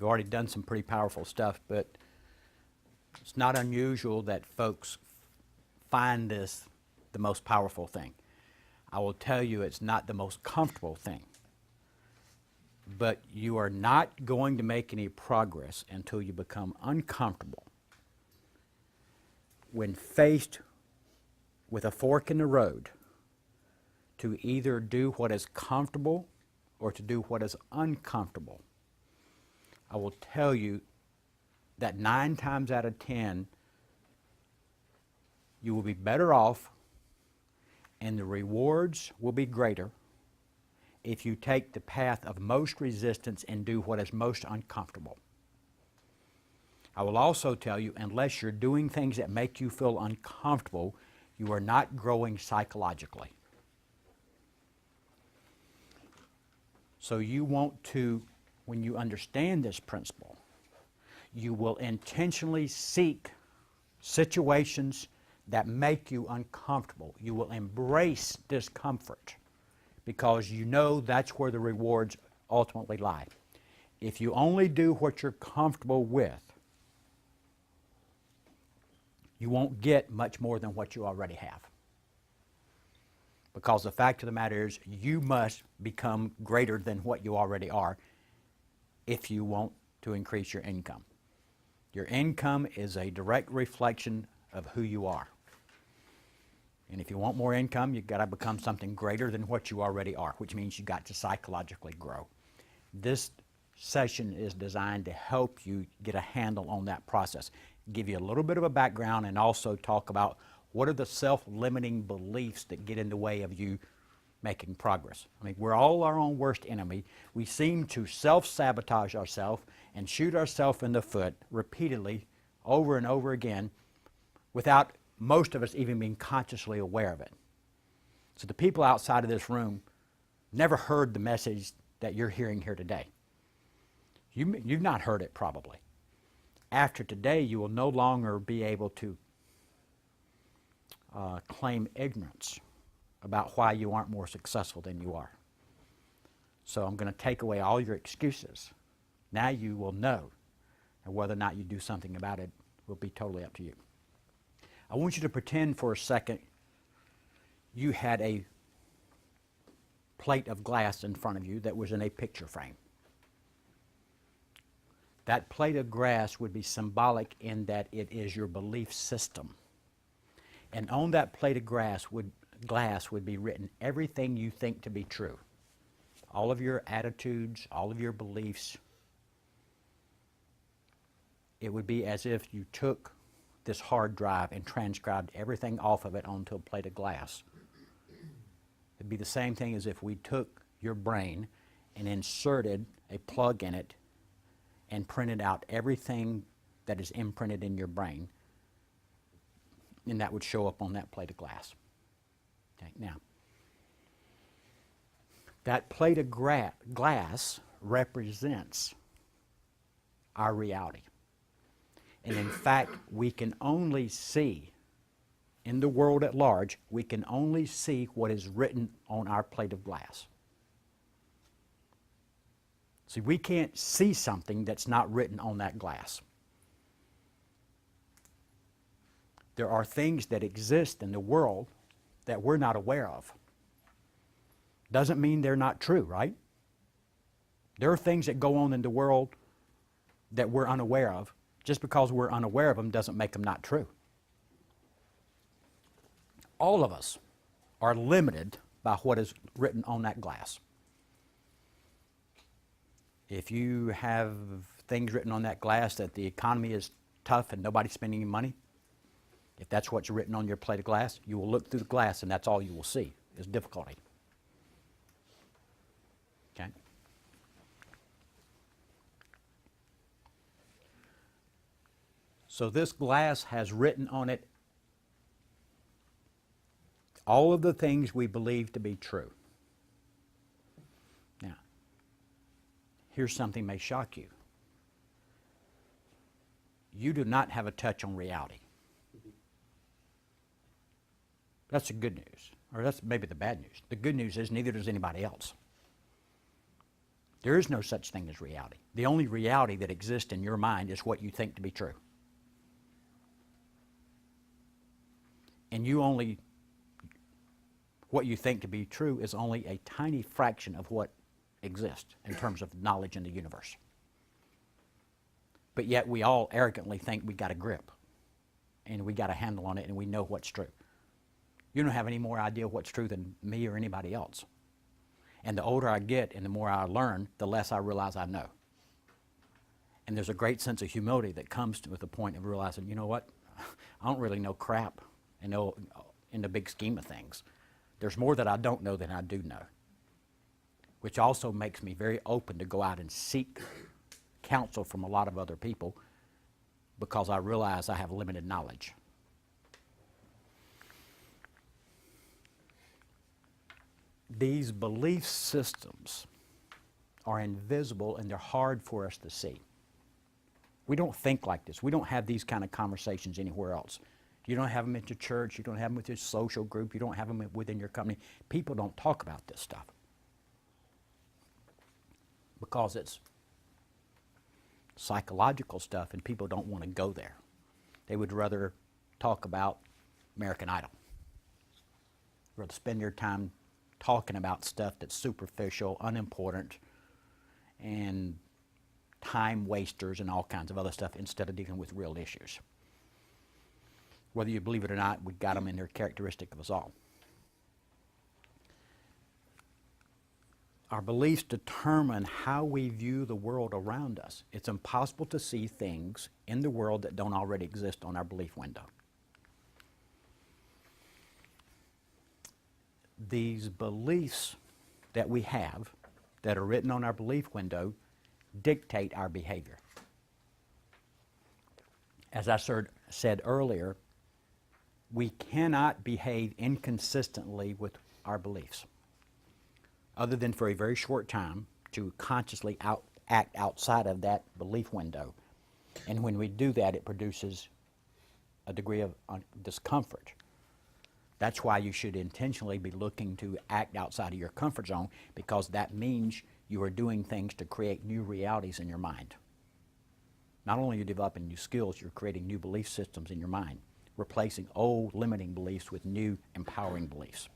already done some pretty powerful stuff, but it's not unusual that folks find this the most powerful thing. I will tell you it's not the most comfortable thing. But you are not going to make any progress until you become uncomfortable when faced with a fork in the road to either do what is comfortable or to do what is uncomfortable. I will tell you that 9 times out of 10, you will be better off and the rewards will be greater if you take the path of most resistance and do what is most uncomfortable. I will also tell you, unless you're doing things that make you feel uncomfortable, you are not growing psychologically. So you want to, when you understand this principle, you will intentionally seek situations that make you uncomfortable. You will embrace discomfort because you know that's where the rewards ultimately lie. If you only do what you're comfortable with, you won't get much more than what you already have. Because the fact of the matter is, you must become greater than what you already are if you want to increase your income. Your income is a direct reflection of who you are. And if you want more income, you've got to become something greater than what you already are, which means you've got to psychologically grow. This session is designed to help you get a handle on that process, give you a little bit of a background, and also talk about what are the self-limiting beliefs that get in the way of you making progress. I mean, we're all our own worst enemy. We seem to self-sabotage ourselves and shoot ourselves in the foot repeatedly over and over again without most of us even being consciously aware of it. So the people outside of this room never heard the message that you're hearing here today. You've not heard it probably. After today, you will no longer be able to claim ignorance about why you aren't more successful than you are. So I'm going to take away all your excuses. Now you will know, and whether or not you do something about it will be totally up to you. I want you to pretend for a second you had a plate of glass in front of you that was in a picture frame. That plate of glass would be symbolic in that it is your belief system. And on that plate of glass would be written everything you think to be true. All of your attitudes, all of your beliefs. It would be as if you took this hard drive and transcribed everything off of it onto a plate of glass. It'd be the same thing as if we took your brain and inserted a plug in it and printed out everything that is imprinted in your brain, and that would show up on that plate of glass. Okay, now, that plate of glass represents our reality. And in fact, we can only see, in the world at large, we can only see what is written on our plate of glass. See, we can't see something that's not written on that glass. There are things that exist in the world that we're not aware of. Doesn't mean they're not true, right? There are things that go on in the world that we're unaware of. Just because we're unaware of them doesn't make them not true. All of us are limited by what is written on that glass. If you have things written on that glass that the economy is tough and nobody's spending any money, if that's what's written on your plate of glass, you will look through the glass and that's all you will see is difficulty. Okay? So this glass has written on it all of the things we believe to be true. Now, here's something may shock you. You do not have a touch on reality. That's the good news, or that's maybe the bad news. The good news is neither does anybody else. There is no such thing as reality. The only reality that exists in your mind is what you think to be true. And what you think to be true is only a tiny fraction of what exists in terms of knowledge in the universe. But yet we all arrogantly think we got a grip and we got a handle on it and we know what's true. You don't have any more idea what's true than me or anybody else. And the older I get and the more I learn, the less I realize I know. And there's a great sense of humility that comes with the point of realizing, you know what, I don't really know crap in the big scheme of things. There's more that I don't know than I do know, which also makes me very open to go out and seek counsel from a lot of other people because I realize I have limited knowledge. These belief systems are invisible and they're hard for us to see. We don't think like this. We don't have these kind of conversations anywhere else. You don't have them at your church. You don't have them with your social group. You don't have them within your company. People don't talk about this stuff because it's psychological stuff and people don't want to go there. They would rather talk about American Idol. Rather spend their time talking about stuff that's superficial, unimportant, and time wasters and all kinds of other stuff instead of dealing with real issues. Whether you believe it or not, we got them in their characteristic of us all. Our beliefs determine how we view the world around us. It's impossible to see things in the world that don't already exist on our belief window. These beliefs that we have that are written on our belief window dictate our behavior. As I said earlier, we cannot behave inconsistently with our beliefs, other than for a very short time to consciously act outside of that belief window. And when we do that, it produces a degree of discomfort. That's why you should intentionally be looking to act outside of your comfort zone, because that means you are doing things to create new realities in your mind. Not only are you developing new skills, you're creating new belief systems in your mind, replacing old limiting beliefs with new empowering beliefs.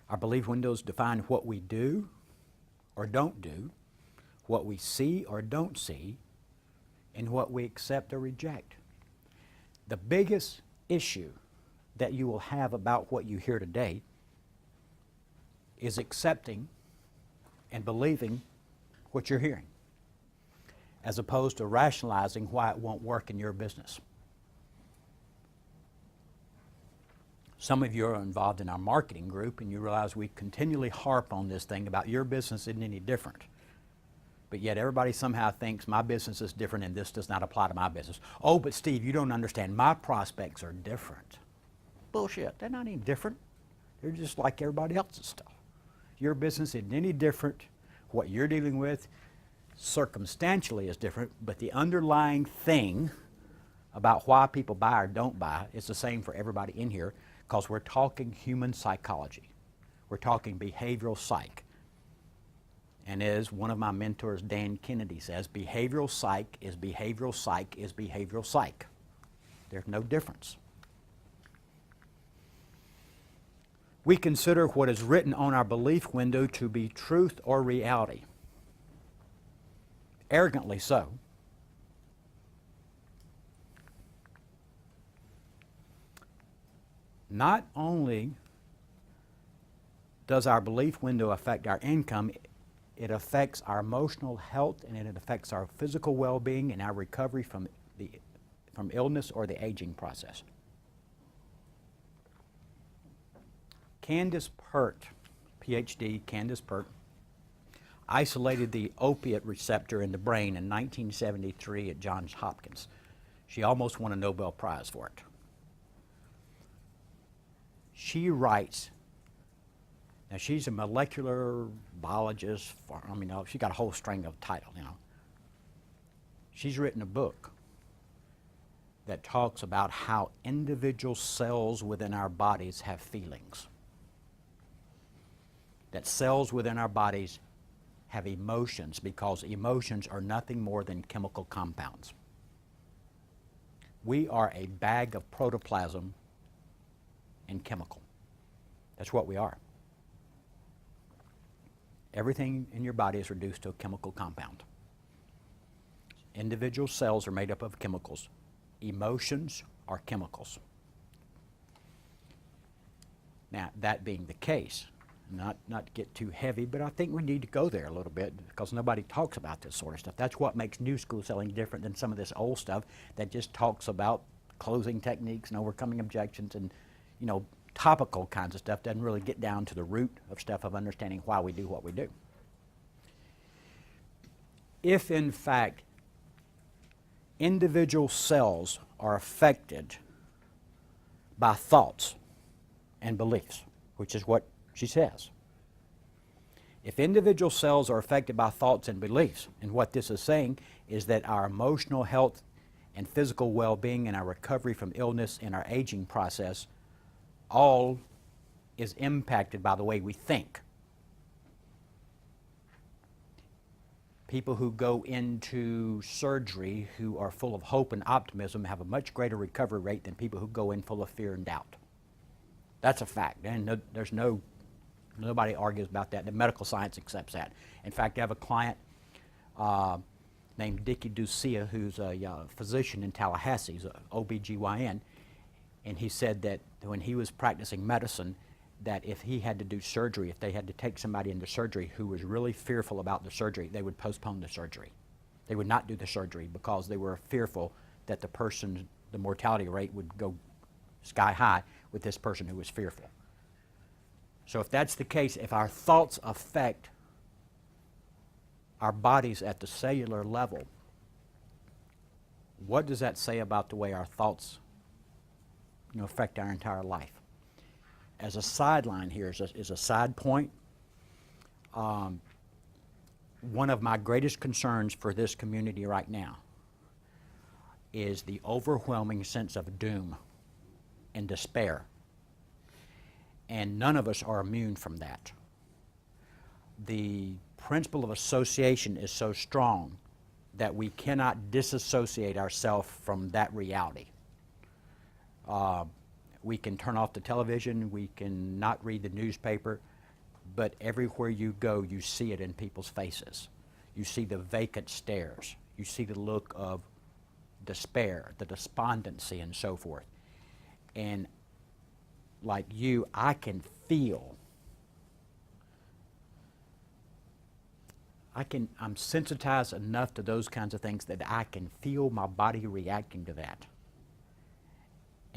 Our belief windows define what we do or don't do, what we see or don't see, and what we accept or reject. The biggest issue that you will have about what you hear today is accepting and believing what you're hearing, as opposed to rationalizing why it won't work in your business. Some of you are involved in our marketing group and you realize we continually harp on this thing about your business isn't any different. But yet everybody somehow thinks my business is different and this does not apply to my business. Oh, but Steve, you don't understand. My prospects are different. Bullshit. They're not any different. They're just like everybody else's stuff. Your business isn't any different. What you're dealing with circumstantially is different, but the underlying thing about why people buy or don't buy is the same for everybody in here, because we're talking human psychology. We're talking behavioral psych. And as one of my mentors, Dan Kennedy, says, behavioral psych is behavioral psych is behavioral psych. There's no difference. We consider what is written on our belief window to be truth or reality. Arrogantly so. Not only does our belief window affect our income, it affects our emotional health and it affects our physical well-being and our recovery from illness or the aging process. Candace Pert, PhD, Candace Pert, isolated the opiate receptor in the brain in 1973 at Johns Hopkins. She almost won a Nobel Prize for it. She writes, now she's a molecular biologist, she got a whole string of titles, She's written a book that talks about how individual cells within our bodies have feelings. that cells within our bodies have emotions, because emotions are nothing more than chemical compounds. We are a bag of protoplasm and chemical. That's what we are. Everything in your body is reduced to a chemical compound. Individual cells are made up of chemicals. Emotions are chemicals. Now, that being the case, not to get too heavy, but I think we need to go there a little bit because nobody talks about this sort of stuff. That's what makes new school selling different than some of this old stuff that just talks about closing techniques and overcoming objections and, you know, topical kinds of stuff. Doesn't really get down to the root of stuff of understanding why we do what we do. If, in fact, individual cells are affected by thoughts and beliefs, which is what she says. If individual cells are affected by thoughts and beliefs, and what this is saying is that our emotional health and physical well-being and our recovery from illness and our aging process all is impacted by the way we think. People who go into surgery who are full of hope and optimism have a much greater recovery rate than people who go in full of fear and doubt. That's a fact, and nobody argues about that. The medical science accepts that. In fact, I have a client named Dickie Ducia, who's a physician in Tallahassee. He's an OBGYN, and he said that when he was practicing medicine, that if he had to do surgery, if they had to take somebody into surgery who was really fearful about the surgery, they would postpone the surgery. They would not do the surgery because they were fearful that the mortality rate would go sky high with this person who was fearful. So if that's the case, if our thoughts affect our bodies at the cellular level, what does that say about the way our thoughts, affect our entire life? As a sideline here, is a side point, one of my greatest concerns for this community right now is the overwhelming sense of doom and despair. And none of us are immune from that. The principle of association is so strong that we cannot disassociate ourselves from that reality. We can turn off the television, we can not read the newspaper, but everywhere you go, you see it in people's faces. You see the vacant stares. You see the look of despair, the despondency, and so forth. And like you, I can feel, I'm sensitized enough to those kinds of things that I can feel my body reacting to that.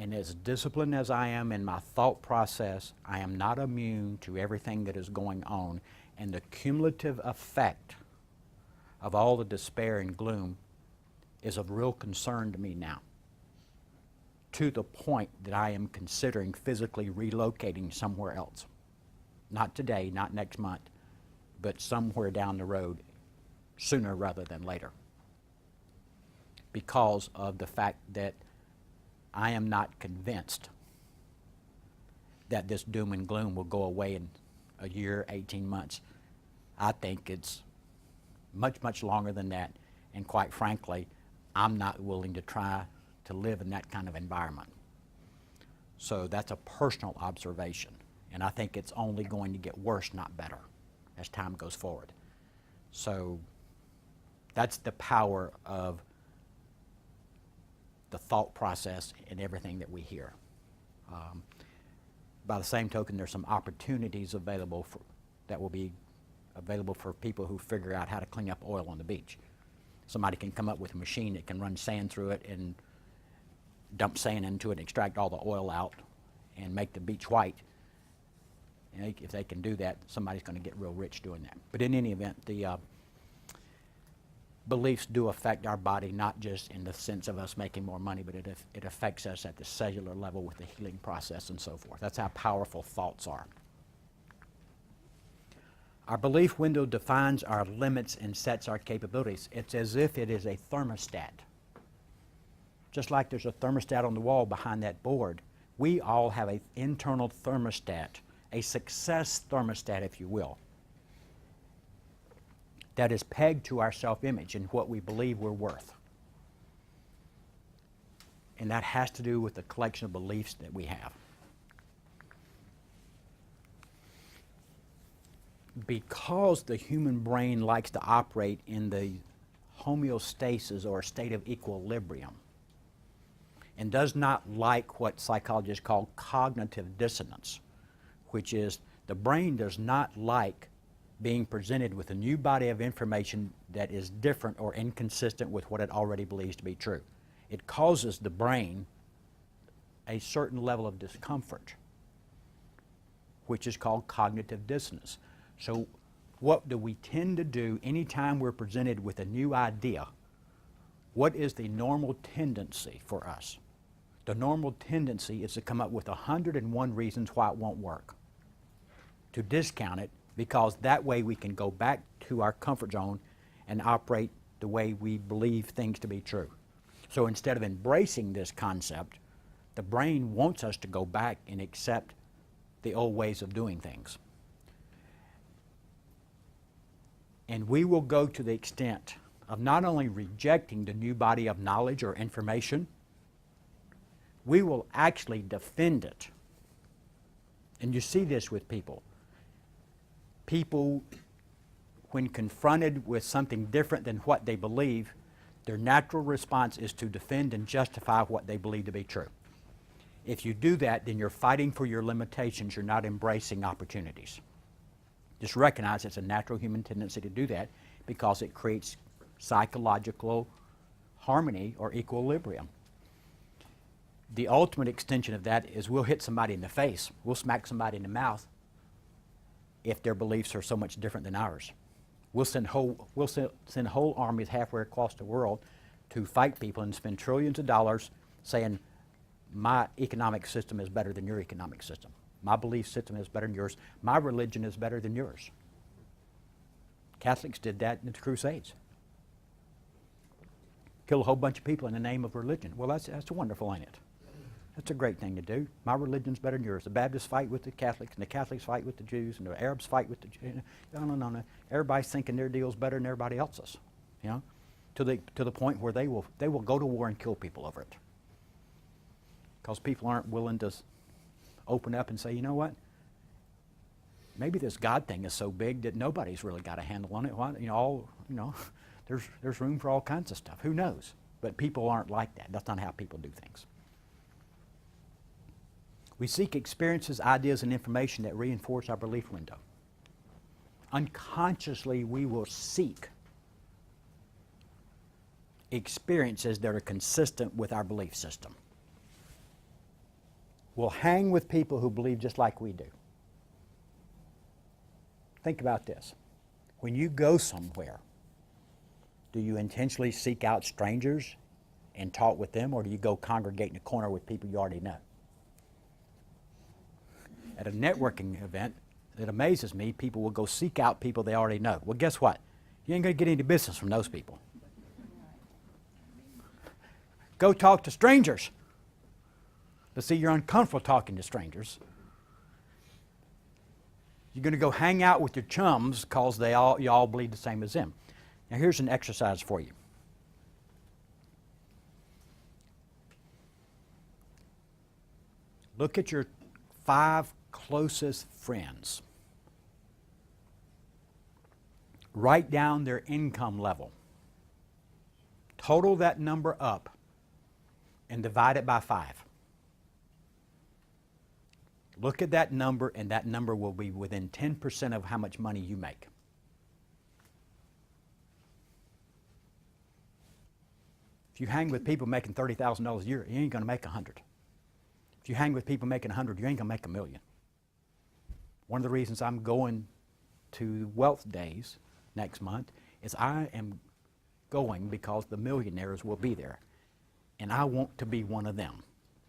And as disciplined as I am in my thought process, I am not immune to everything that is going on. And the cumulative effect of all the despair and gloom is of real concern to me now, to the point that I am considering physically relocating somewhere else. Not today, not next month, but somewhere down the road, sooner rather than later, because of the fact that I am not convinced that this doom and gloom will go away in a year, 18 months. I think it's much, much longer than that, and quite frankly, I'm not willing to try to live in that kind of environment. So that's a personal observation, and I think it's only going to get worse, not better, as time goes forward. So that's the power of the thought process in everything that we hear. By the same token, there's some opportunities available that will be available for people who figure out how to clean up oil on the beach. Somebody can come up with a machine that can run sand through it and dump sand into it, extract all the oil out, and make the beach white. And if they can do that, somebody's going to get real rich doing that. But in any event, the beliefs do affect our body, not just in the sense of us making more money, but it affects us at the cellular level with the healing process and so forth. That's how powerful thoughts are. Our belief window defines our limits and sets our capabilities. It's as if it is a thermostat. Just like there's a thermostat on the wall behind that board, we all have an internal thermostat a success thermostat, if you will, that is pegged to our self-image and what we believe we're worth. And that has to do with the collection of beliefs that we have. Because the human brain likes to operate in the homeostasis or state of equilibrium and does not like what psychologists call cognitive dissonance, which is the brain does not like being presented with a new body of information that is different or inconsistent with what it already believes to be true. It causes the brain a certain level of discomfort, which is called cognitive dissonance. So what do we tend to do anytime we're presented with a new idea? What is the normal tendency for us? The normal tendency is to come up with 101 reasons why it won't work, to discount it, because that way we can go back to our comfort zone and operate the way we believe things to be true. So instead of embracing this concept, the brain wants us to go back and accept the old ways of doing things. And we will go to the extent of not only rejecting the new body of knowledge or information, we will actually defend it. And you see this with people. People, when confronted with something different than what they believe, their natural response is to defend and justify what they believe to be true. If you do that, then you're fighting for your limitations. You're not embracing opportunities. Just recognize it's a natural human tendency to do that because it creates psychological harmony or equilibrium. The ultimate extension of that is we'll hit somebody in the face, we'll smack somebody in the mouth if their beliefs are so much different than ours. We'll send whole armies halfway across the world to fight people and spend trillions of dollars saying, my economic system is better than your economic system. My belief system is better than yours. My religion is better than yours. Catholics did that in the Crusades. Kill a whole bunch of people in the name of religion. Well, that's wonderful, ain't it? That's a great thing to do. My religion's better than yours. The Baptists fight with the Catholics, and the Catholics fight with the Jews, and the Arabs fight with the Jews. No. Everybody's thinking their deal's better than everybody else's, you know, to the point where they will go to war and kill people over it. Because people aren't willing to open up and say, you know what? Maybe this God thing is so big that nobody's really got a handle on it. Why, there's room for all kinds of stuff. Who knows? But people aren't like that. That's not how people do things. We seek experiences, ideas, and information that reinforce our belief window. Unconsciously, we will seek experiences that are consistent with our belief system. We'll hang with people who believe just like we do. Think about this. When you go somewhere, do you intentionally seek out strangers and talk with them, or do you go congregate in a corner with people you already know? At a networking event, it amazes me, people will go seek out people they already know. Well, guess what? You ain't going to get any business from those people. Go talk to strangers. But see, you're uncomfortable talking to strangers. You're going to go hang out with your chums because you all believe the same as them. Now here's an exercise for you. Look at your 5 closest friends. Write down their income level. Total that number up and divide it by 5. Look at that number, and that number will be within 10% of how much money you make. If you hang with people making $30,000 a year, you ain't going to make 100. If you hang with people making 100, you ain't going to make $1 million. One of the reasons I'm going to Wealth Days next month is I am going because the millionaires will be there, and I want to be one of them.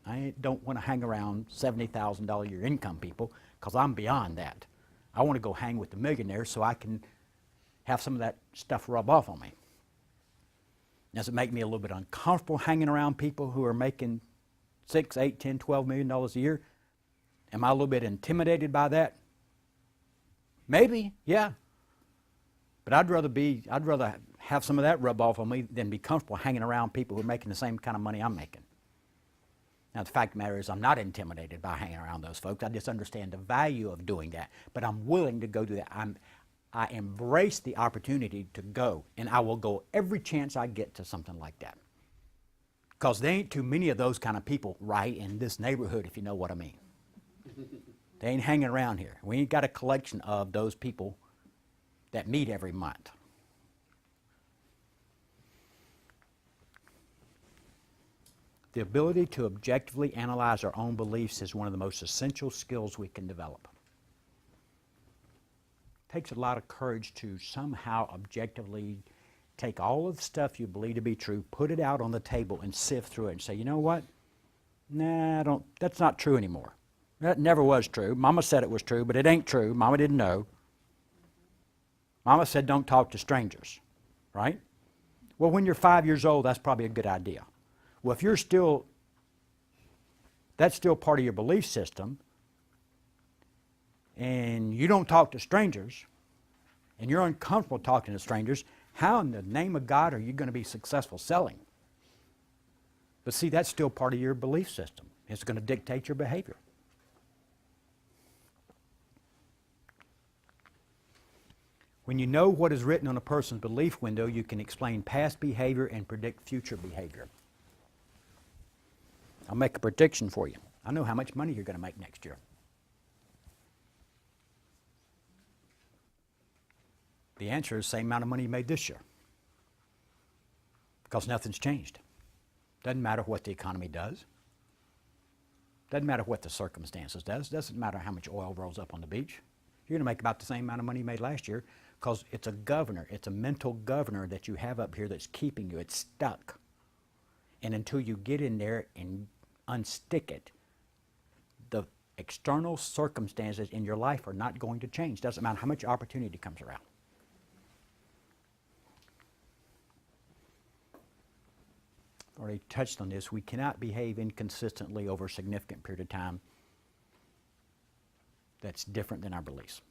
I don't want to hang around $70,000 a year income people because I'm beyond that. I want to go hang with the millionaires so I can have some of that stuff rub off on me. Does it make me a little bit uncomfortable hanging around people who are making $6, $8, $10, $12 million a year? Am I a little bit intimidated by that? Maybe, yeah. But I'd rather have some of that rub off on me than be comfortable hanging around people who are making the same kind of money I'm making. Now, the fact of the matter is I'm not intimidated by hanging around those folks. I just understand the value of doing that. But I'm willing to go do that. I embrace the opportunity to go, and I will go every chance I get to something like that. Because there ain't too many of those kind of people right in this neighborhood, if you know what I mean. They ain't hanging around here. We ain't got a collection of those people that meet every month. The ability to objectively analyze our own beliefs is one of the most essential skills we can develop. It takes a lot of courage to somehow objectively take all of the stuff you believe to be true, put it out on the table and sift through it and say, you know what? Nah, that's not true anymore. That never was true. Mama said it was true, but it ain't true. Mama didn't know. Mama said don't talk to strangers, right? Well, when you're 5 years old, that's probably a good idea. Well, if that's still part of your belief system, and you don't talk to strangers, and you're uncomfortable talking to strangers, how in the name of God are you going to be successful selling? But see, that's still part of your belief system. It's going to dictate your behavior. When you know what is written on a person's belief window, you can explain past behavior and predict future behavior. I'll make a prediction for you. I know how much money you're going to make next year. The answer is the same amount of money you made this year. Because nothing's changed. Doesn't matter what the economy does. Doesn't matter what the circumstances does. Doesn't matter how much oil rolls up on the beach. You're going to make about the same amount of money you made last year because it's a governor. It's a mental governor that you have up here that's keeping you. It's stuck. And until you get in there and unstick it, the external circumstances in your life are not going to change. Doesn't matter how much opportunity comes around. I've already touched on this. We cannot behave inconsistently over a significant period of time that's different than our beliefs.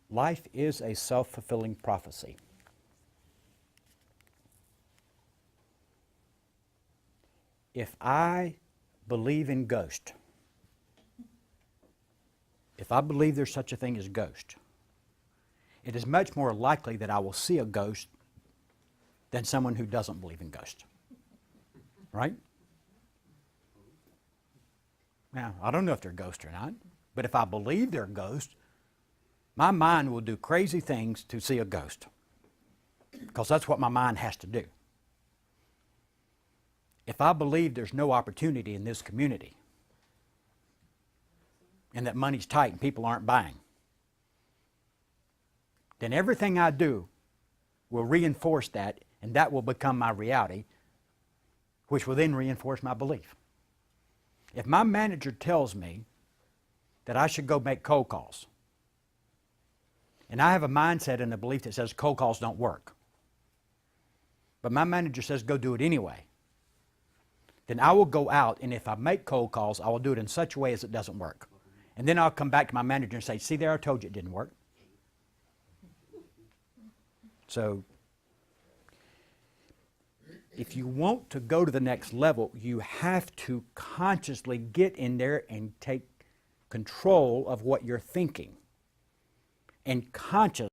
Life is a self-fulfilling prophecy. If I believe in ghosts, if I believe there's such a thing as ghost, it is much more likely that I will see a ghost than someone who doesn't believe in ghosts. Right? Now, I don't know if they're ghosts or not, but if I believe they're ghosts, my mind will do crazy things to see a ghost because that's what my mind has to do. If I believe there's no opportunity in this community and that money's tight and people aren't buying, then everything I do will reinforce that, and that will become my reality, which will then reinforce my belief. If my manager tells me that I should go make cold calls, and I have a mindset and a belief that says cold calls don't work, but my manager says go do it anyway, then I will go out, and if I make cold calls, I will do it in such a way as it doesn't work. And then I'll come back to my manager and say, see there, I told you it didn't work. So, if you want to go to the next level, you have to consciously get in there and take control of what you're thinking. And consciously